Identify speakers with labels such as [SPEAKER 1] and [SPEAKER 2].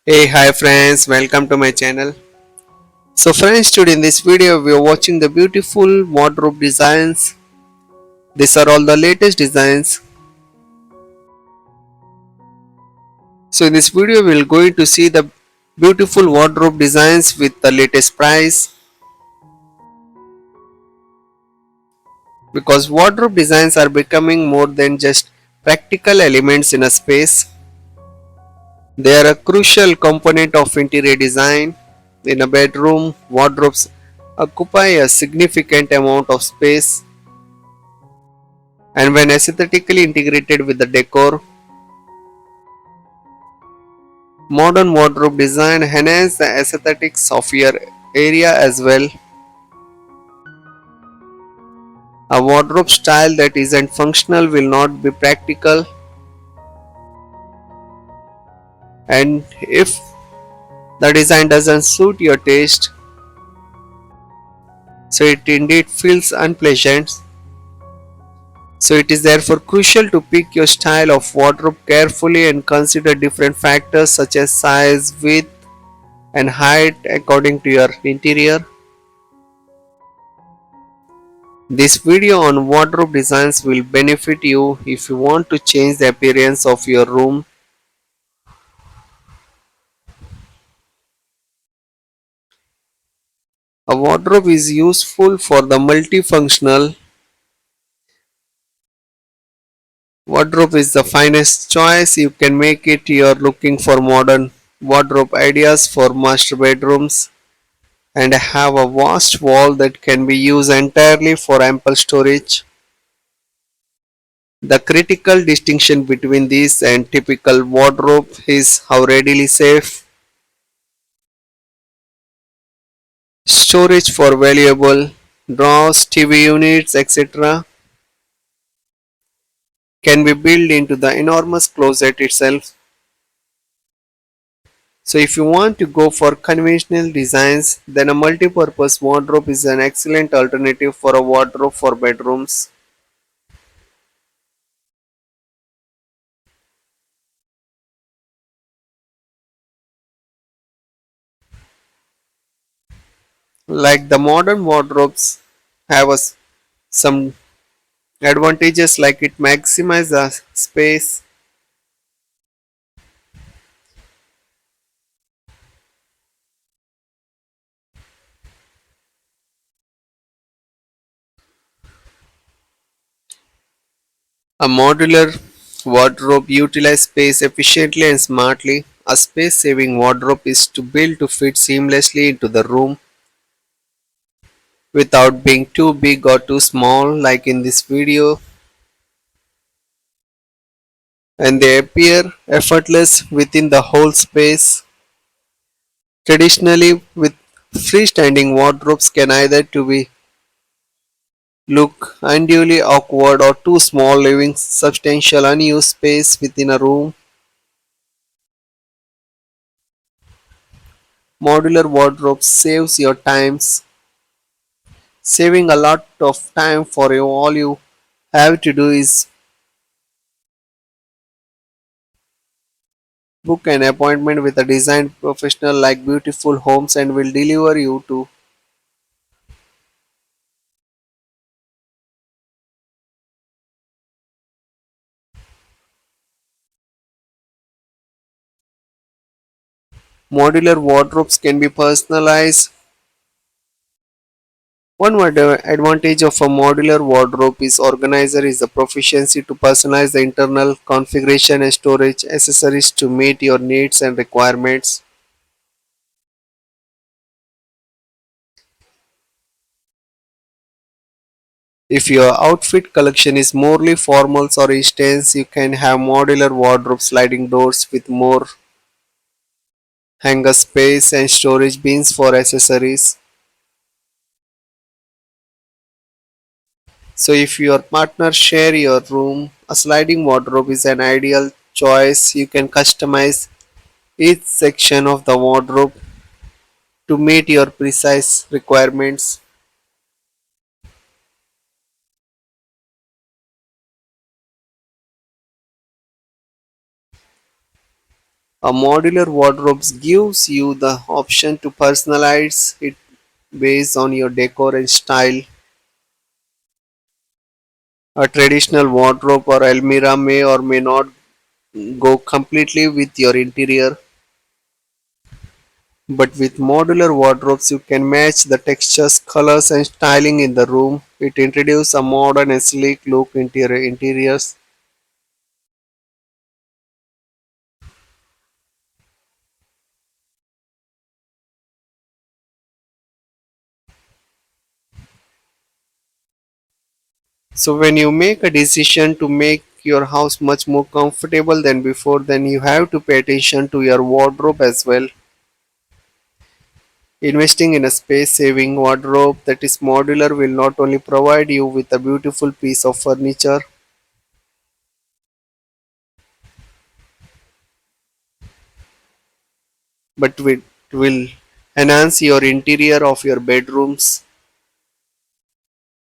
[SPEAKER 1] Hey, hi friends, welcome to my channel. So friends, today in this video we are watching the beautiful wardrobe designs. These are all the latest designs. So in this video we will going to see the beautiful wardrobe designs with the latest price, because wardrobe designs are becoming more than just practical elements in a space. They are a crucial component of interior design. In a bedroom, wardrobes occupy a significant amount of space, and when aesthetically integrated with the decor, modern wardrobe design enhance the aesthetics of your area as well. A wardrobe style that isn't functional will not be practical, and if the design doesn't suit your taste, so it indeed feels unpleasant. So it is therefore crucial to pick your style of wardrobe carefully and consider different factors such as size, width, and height according to your interior. This video on wardrobe designs will benefit you if you want to change the appearance of your room. A wardrobe is useful for the multifunctional. Wardrobe is the finest choice you can make it. You're looking for modern wardrobe ideas for master bedrooms and have a vast wall that can be used entirely for ample storage. The critical distinction between these and typical wardrobe is how readily safe storage for valuable drawers, TV units, etc. can be built into the enormous closet itself. So if you want to go for conventional designs, then a multi-purpose wardrobe is an excellent alternative for a wardrobe for bedrooms. Like the modern wardrobes have some advantages, like it maximizes the space. A modular wardrobe utilizes space efficiently and smartly. A space-saving wardrobe is to build to fit seamlessly into the room without being too big or too small, like in this video, and they appear effortless within the whole space. Traditionally, with freestanding wardrobes can either to be look unduly awkward or too small, leaving substantial unused space within a room. Modular wardrobe saves your times, saving a lot of time for you. All you have to do is book an appointment with a design professional like Beautiful Homes and will deliver you to. Modular wardrobes can be personalized. One advantage of a modular wardrobe is organizer is the proficiency to personalize the internal configuration and storage accessories to meet your needs and requirements. If your outfit collection is morely formals or instance, you can have modular wardrobe sliding doors with more hanger space and storage bins for accessories. So if your partner share your room, a sliding wardrobe is an ideal choice. You can customize each section of the wardrobe to meet your precise requirements. A modular wardrobe gives you the option to personalize it based on your decor and style. A traditional wardrobe or almirah may or may not go completely with your interior, but with modular wardrobes you can match the textures, colors and styling in the room. It introduces a modern and sleek look into your interiors. So when you make a decision to make your house much more comfortable than before, then you have to pay attention to your wardrobe as well. Investing in a space-saving wardrobe that is modular will not only provide you with a beautiful piece of furniture, but it will enhance your interior of your bedrooms.